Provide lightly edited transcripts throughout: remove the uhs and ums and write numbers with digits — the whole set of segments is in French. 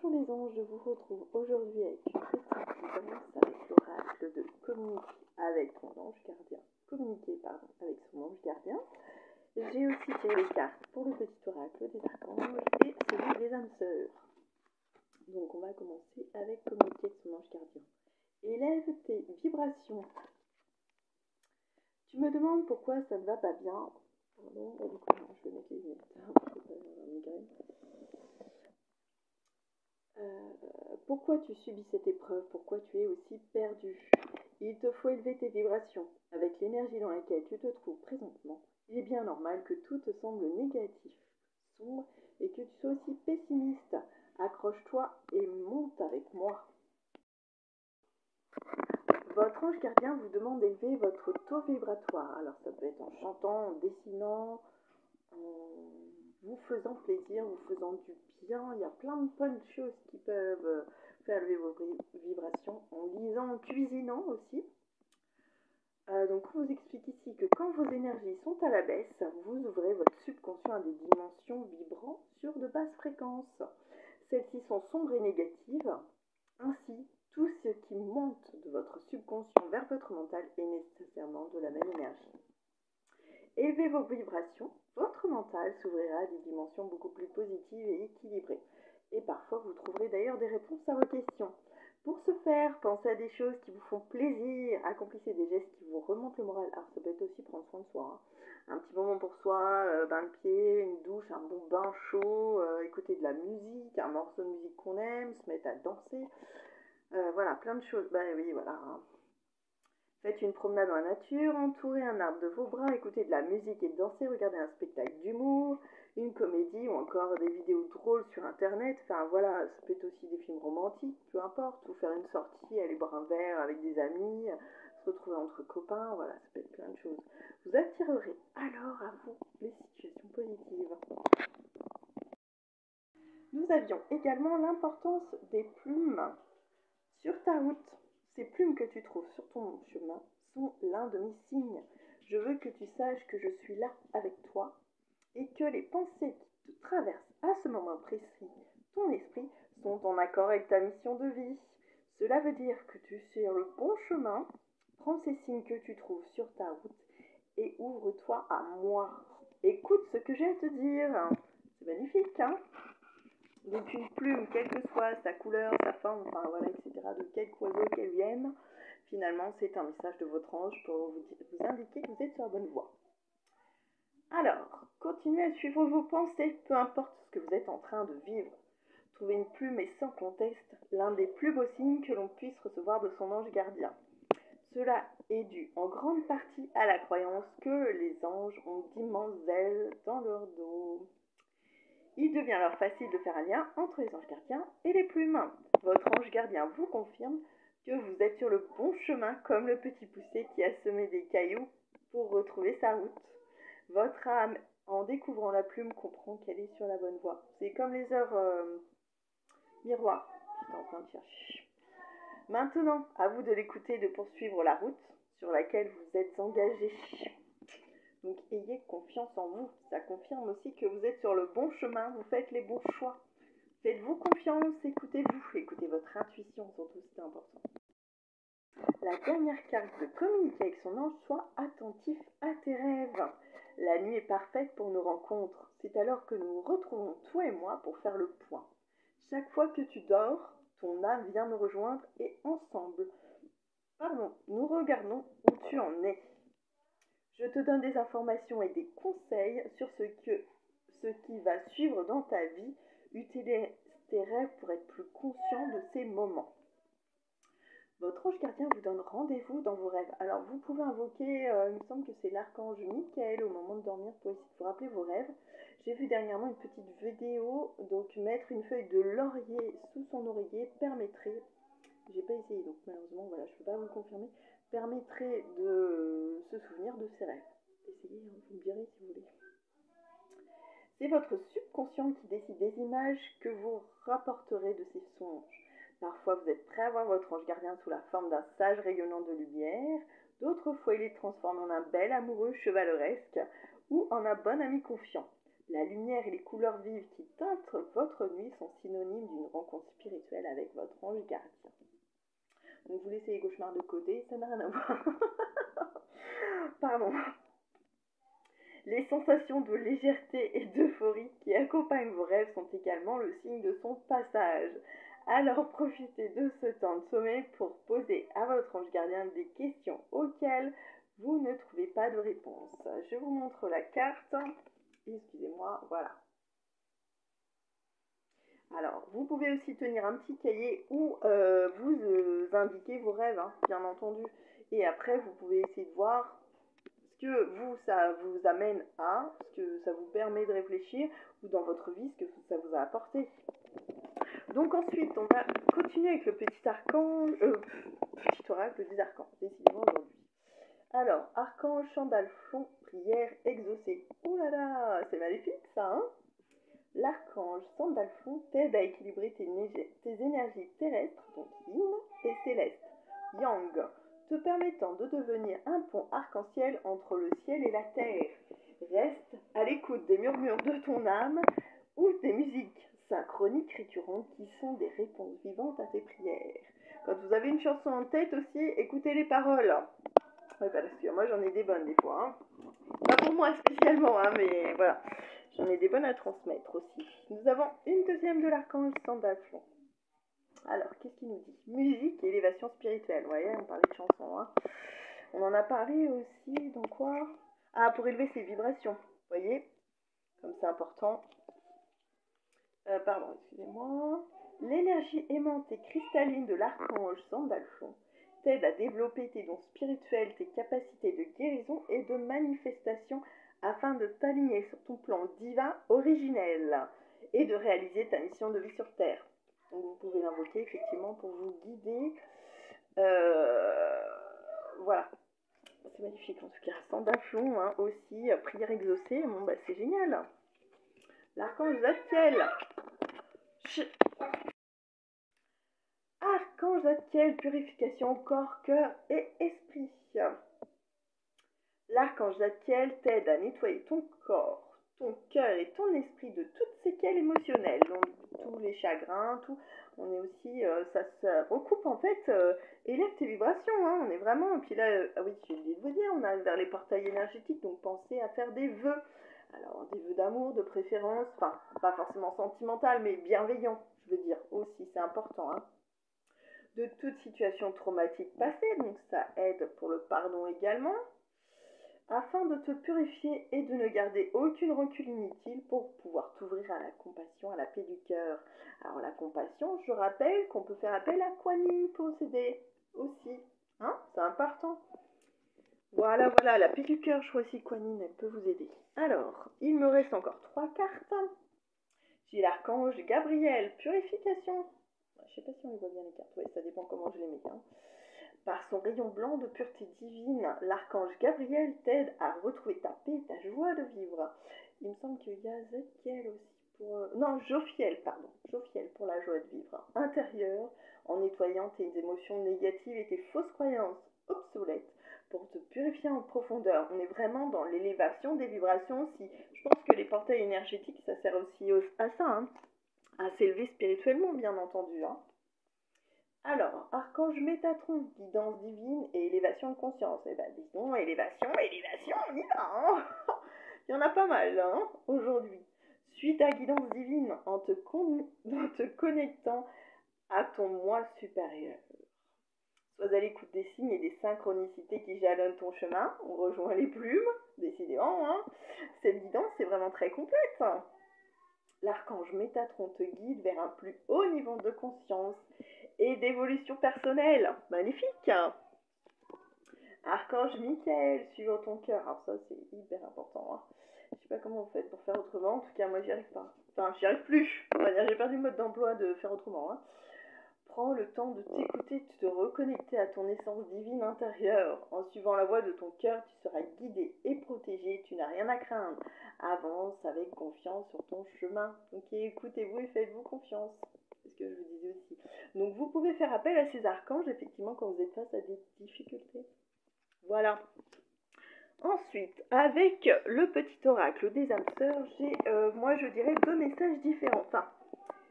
Bonjour les anges, je vous retrouve aujourd'hui avec une petite guidance avec l'oracle de communiquer avec son ange gardien. Avec son ange gardien. J'ai aussi tiré les cartes pour le petit oracle des archanges et celui des âmes sœurs. Donc on va commencer avec communiquer avec son ange gardien. Élève tes vibrations. Tu me demandes pourquoi ça ne va pas bien. Pardon, je vais mettre les lunettes. Je vais pas avoir une migraine. Pourquoi tu subis cette épreuve? Pourquoi tu es aussi perdu? Il te faut élever tes vibrations. Avec l'énergie dans laquelle tu te trouves présentement, il est bien normal que tout te semble négatif, sombre et que tu sois aussi pessimiste. Accroche-toi et monte avec moi. Votre ange gardien vous demande d'élever votre taux vibratoire. Alors ça peut être en chantant, en dessinant, en vous faisant plaisir, vous faisant du bien. Il y a plein de bonnes choses qui peuvent faire élever vos vibrations. En lisant, en cuisinant aussi. Donc on vous explique ici que quand vos énergies sont à la baisse, vous ouvrez votre subconscient à des dimensions vibrant sur de basses fréquences. Celles-ci sont sombres et négatives. Ainsi, tout ce qui monte de votre subconscient vers votre mental est nécessairement de la même énergie. Élevez vos vibrations, votre mental s'ouvrira à des dimensions beaucoup plus positives et équilibrées. Et parfois, vous trouverez d'ailleurs des réponses à vos questions. Pour ce faire, pensez à des choses qui vous font plaisir, accomplissez des gestes qui vous remontent le moral. Alors ça peut être aussi prendre soin de soi, Un petit moment pour soi, bain de pied, une douche, un bon bain chaud, écouter de la musique, un morceau de musique qu'on aime, se mettre à danser. Voilà, plein de choses. Oui, voilà. Faites une promenade dans la nature, entourez un arbre de vos bras, écoutez de la musique et dansez, regardez un spectacle d'humour, une comédie ou encore des vidéos drôles sur internet. Enfin voilà, ça peut être aussi des films romantiques, peu importe, ou faire une sortie, aller boire un verre avec des amis, se retrouver entre copains, voilà, ça peut être plein de choses. Vous attirerez alors à vous les situations positives. Nous avions également l'importance des plumes sur ta route. Ces plumes que tu trouves sur ton chemin sont l'un de mes signes. Je veux que tu saches que je suis là avec toi et que les pensées qui te traversent à ce moment précis, ton esprit, sont en accord avec ta mission de vie. Cela veut dire que tu es sur le bon chemin. Prends ces signes que tu trouves sur ta route et ouvre-toi à moi. Écoute ce que j'ai à te dire. C'est magnifique, Donc une plume, quelle que soit sa couleur, sa forme, enfin voilà, etc., de quel oiseau qu'elle vienne, finalement c'est un message de votre ange pour vous indiquer que vous êtes sur la bonne voie. Alors, continuez à suivre vos pensées, peu importe ce que vous êtes en train de vivre. Trouver une plume est sans conteste l'un des plus beaux signes que l'on puisse recevoir de son ange gardien. Cela est dû en grande partie à la croyance que les anges ont d'immenses ailes dans leur dos. Il devient alors facile de faire un lien entre les anges gardiens et les plumes. Votre ange gardien vous confirme que vous êtes sur le bon chemin comme le petit poucet qui a semé des cailloux pour retrouver sa route. Votre âme, en découvrant la plume, comprend qu'elle est sur la bonne voie. C'est comme les heures miroirs. J'étais en train de chercher. Maintenant, à vous de l'écouter et de poursuivre la route sur laquelle vous êtes engagé. Donc ayez confiance en vous. Ça confirme aussi que vous êtes sur le bon chemin, vous faites les bons choix. Faites-vous confiance, écoutez-vous, écoutez votre intuition, surtout c'est important. La dernière carte de communiquer avec son ange, sois attentif à tes rêves. La nuit est parfaite pour nos rencontres. C'est alors que nous nous retrouvons, toi et moi, pour faire le point. Chaque fois que tu dors, ton âme vient me rejoindre et ensemble, nous regardons où tu en es. Je te donne des informations et des conseils sur ce qui va suivre dans ta vie. Utilise tes rêves pour être plus conscient de ces moments. Votre ange gardien vous donne rendez-vous dans vos rêves. Alors vous pouvez invoquer, il me semble que c'est l'archange Michael au moment de dormir pour essayer de vous rappeler vos rêves. J'ai vu dernièrement une petite vidéo, donc mettre une feuille de laurier sous son oreiller permettrait, j'ai pas essayé donc malheureusement voilà, je peux pas vous le confirmer, permettrait de se souvenir de ses rêves. Essayez, vous me direz si vous voulez. C'est votre subconscient qui décide des images que vous rapporterez de ces songes. Parfois, vous êtes prêt à voir votre ange gardien sous la forme d'un sage rayonnant de lumière. D'autres fois, il est transformé en un bel amoureux chevaleresque ou en un bon ami confiant. La lumière et les couleurs vives qui teintent votre nuit sont synonymes d'une rencontre spirituelle avec votre ange gardien. Donc vous laissez les cauchemars de côté, ça n'a rien à voir. Pardon. Les sensations de légèreté et d'euphorie qui accompagnent vos rêves sont également le signe de son passage. Alors profitez de ce temps de sommeil pour poser à votre ange gardien des questions auxquelles vous ne trouvez pas de réponse. Je vous montre la carte. Excusez-moi, voilà. Alors, vous pouvez aussi tenir un petit cahier où vous indiquez vos rêves, hein, bien entendu. Et après, vous pouvez essayer de voir ce que ça vous amène à, ce que ça vous permet de réfléchir, ou dans votre vie, ce que ça vous a apporté. Donc ensuite, on va continuer avec le petit archange, petit oracle des archanges, décidément aujourd'hui. Alors, archange Sandalphon, prière exaucée. Oh là là, c'est magnifique ça, hein? L'archange Sandalphon t'aide à équilibrer tes énergies terrestres, donc yin, et célestes, yang, te permettant de devenir un pont arc-en-ciel entre le ciel et la terre. Reste à l'écoute des murmures de ton âme ou des musiques synchroniques récurrentes qui sont des réponses vivantes à tes prières. Quand vous avez une chanson en tête aussi, écoutez les paroles. Oui, parce que moi j'en ai des bonnes des fois. Hein. Pas pour moi spécialement, hein, mais voilà. J'en ai des bonnes à transmettre aussi. Nous avons une deuxième de l'archange Sandalphon. Alors, qu'est-ce qu'il nous dit? Musique et élévation spirituelle. Vous voyez, on parlait de chansons. Hein. On en a parlé aussi dans quoi? Ah, pour élever ses vibrations. Vous voyez, comme c'est important. Pardon, excusez-moi. L'énergie aimante et cristalline de l'archange Sandalphon t'aide à développer tes dons spirituels, tes capacités de guérison et de manifestation afin de t'aligner sur ton plan divin originel et de réaliser ta mission de vie sur Terre. Donc vous pouvez l'invoquer effectivement pour vous guider. Voilà. C'est magnifique en tout cas. Sandalphon hein, aussi, prière exaucée. Bon bah c'est génial. L'archange Zadkiel. Archange Zadkiel, purification corps, cœur et esprit. L'archange Zadkiel t'aide à nettoyer ton corps, ton cœur et ton esprit de toutes séquelles émotionnelles, donc tous les chagrins, tout. On est aussi, ça recoupe en fait, élève tes vibrations, hein, on est vraiment, et puis là, ah oui, j'ai oublié de vous dire, on arrive vers les portails énergétiques, donc pensez à faire des vœux. Alors, des vœux d'amour, de préférence, enfin, pas forcément sentimental, mais bienveillant, je veux dire, aussi, c'est important, hein. De toute situation traumatique passée, donc ça aide pour le pardon également, afin de te purifier et de ne garder aucune rancune inutile pour pouvoir t'ouvrir à la compassion, à la paix du cœur. Alors la compassion, je rappelle qu'on peut faire appel à Kuan Yin pour s'aider aussi, hein, c'est important. Voilà, la paix du cœur, choisis Kuan Yin, elle peut vous aider. Alors, il me reste encore 3 cartes. J'ai l'archange Gabriel, purification. Je sais pas si on les voit bien les cartes, oui, ça dépend comment je les mets. Hein. Par son rayon blanc de pureté divine, l'archange Gabriel t'aide à retrouver ta paix et ta joie de vivre. Il me semble qu'il y a Zadkiel aussi pour... Non, Jophiel, pardon. Jophiel pour la joie de vivre intérieure, en nettoyant tes émotions négatives et tes fausses croyances obsolètes pour te purifier en profondeur. On est vraiment dans l'élévation des vibrations aussi. Je pense que les portails énergétiques, ça sert aussi à ça, hein. À s'élever spirituellement, bien entendu. Hein. Alors, archange Métatron, guidance divine et élévation de conscience. Eh ben, disons, élévation, on y va. Hein. Il y en a pas mal hein, aujourd'hui. Suis ta guidance divine en te connectant à ton moi supérieur. Sois à l'écoute des signes et des synchronicités qui jalonnent ton chemin. On rejoint les plumes, décidément. Hein. Cette guidance est vraiment très complète. L'archange Métatron te guide vers un plus haut niveau de conscience et d'évolution personnelle. Magnifique. Archange Michael, suivant ton cœur. Alors ça, c'est hyper important. Hein. Je sais pas comment vous faites pour faire autrement. En tout cas, moi, j'y arrive pas. Enfin, j'y arrive plus. On va dire, j'ai perdu le mode d'emploi de faire autrement. Hein. Prends le temps de t'écouter, de te reconnecter à ton essence divine intérieure. En suivant la voie de ton cœur, tu seras guidé et protégé. Tu n'as rien à craindre. Avance avec confiance sur ton chemin. Ok, écoutez-vous et faites-vous confiance. C'est ce que je vous disais aussi. Donc, vous pouvez faire appel à ces archanges, effectivement, quand vous êtes face à des difficultés. Voilà. Ensuite, avec le petit oracle des âmes sœurs, j'ai, moi je dirais, deux messages différents. Enfin,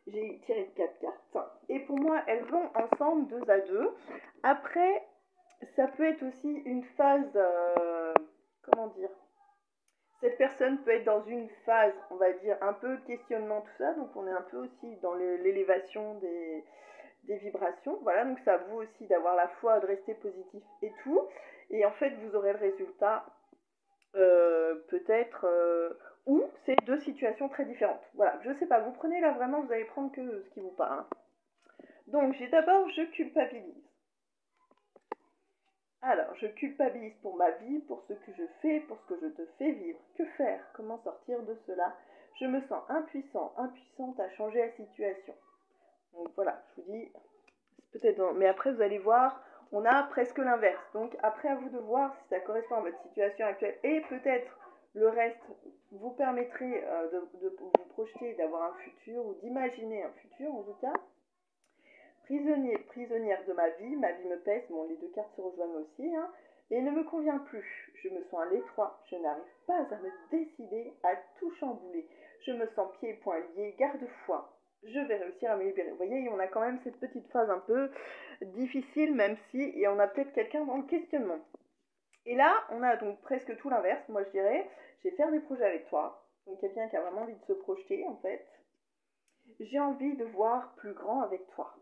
j'ai tiré 4 cartes et pour moi elles vont ensemble 2 à 2. Après, ça peut être aussi une phase, comment dire, cette personne peut être dans une phase, on va dire, un peu questionnement, tout ça, donc on est un peu aussi dans l'élévation des vibrations. Voilà, donc c'est à vous aussi d'avoir la foi, de rester positif et tout. Et en fait, vous aurez le résultat peut-être ou c'est deux situations très différentes. Voilà, je sais pas, vous prenez là vraiment, vous allez prendre que ce qui vous parle. Donc j'ai d'abord je culpabilise. Alors, je culpabilise pour ma vie, pour ce que je fais, pour ce que je te fais vivre. Que faire? Comment sortir de cela? Je me sens impuissant, impuissante à changer la situation. Donc voilà, je vous dis, peut-être non. Mais après vous allez voir, on a presque l'inverse. Donc après à vous de voir si ça correspond à votre situation actuelle et peut-être le reste vous permettrait de vous projeter, d'avoir un futur ou d'imaginer un futur en tout cas. Prisonnier, prisonnière de ma vie me pèse, bon les deux cartes se rejoignent aussi, hein, et ne me convient plus. Je me sens à l'étroit, je n'arrive pas à me décider à tout chambouler. Je me sens pieds et poings liés, garde-foi. Je vais réussir à me libérer. Vous voyez, on a quand même cette petite phase un peu difficile, même si, et on a peut-être quelqu'un dans le questionnement. Et là, on a donc presque tout l'inverse, moi je dirais, je vais faire des projets avec toi. Donc quelqu'un qui a vraiment envie de se projeter, en fait. J'ai envie de voir plus grand avec toi.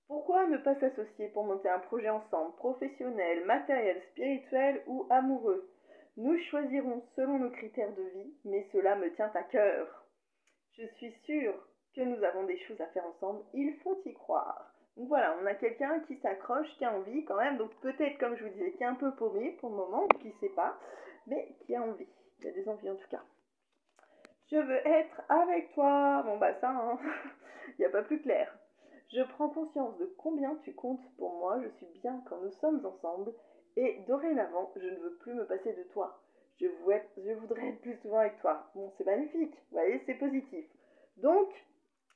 Pourquoi ne pas s'associer pour monter un projet ensemble, professionnel, matériel, spirituel ou amoureux? Nous choisirons selon nos critères de vie, mais cela me tient à cœur. Je suis sûre que nous avons des choses à faire ensemble, il faut y croire. Donc voilà, on a quelqu'un qui s'accroche, qui a envie quand même, donc peut-être comme je vous disais, qui est un peu paumé pour le moment, ou qui ne sait pas, mais qui a envie. Il y a des envies en tout cas. Je veux être avec toi. Bon bah ça, hein, il n'y a pas plus clair. Je prends conscience de combien tu comptes pour moi, je suis bien quand nous sommes ensemble, et dorénavant, je ne veux plus me passer de toi. Je voudrais être plus souvent avec toi. Bon, c'est magnifique, vous voyez, c'est positif. Donc,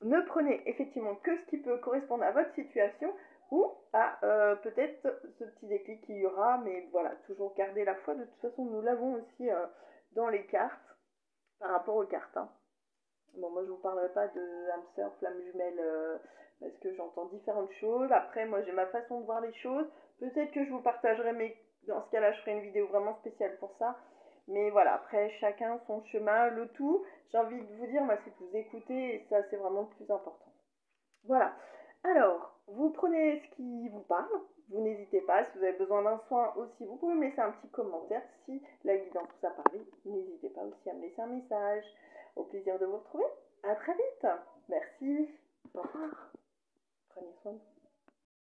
ne prenez effectivement que ce qui peut correspondre à votre situation ou à peut-être ce petit déclic qu'il y aura, mais voilà, toujours garder la foi. De toute façon, nous l'avons aussi dans les cartes par rapport aux cartes. Hein. Bon, moi je vous parlerai pas de hamster, flamme jumelle, parce que j'entends différentes choses. Après, moi j'ai ma façon de voir les choses. Peut-être que je vous partagerai, mais dans ce cas-là, je ferai une vidéo vraiment spéciale pour ça. Mais voilà, après, chacun son chemin. Le tout, j'ai envie de vous dire, moi, c'est que vous écoutez, et ça, c'est vraiment le plus important. Voilà. Alors, vous prenez ce qui vous parle. Vous n'hésitez pas, si vous avez besoin d'un soin aussi, vous pouvez me laisser un petit commentaire. Si la guidance vous a parlé, n'hésitez pas aussi à me laisser un message. Au plaisir de vous retrouver. À très vite. Merci. Au revoir. Prenez soin de vous.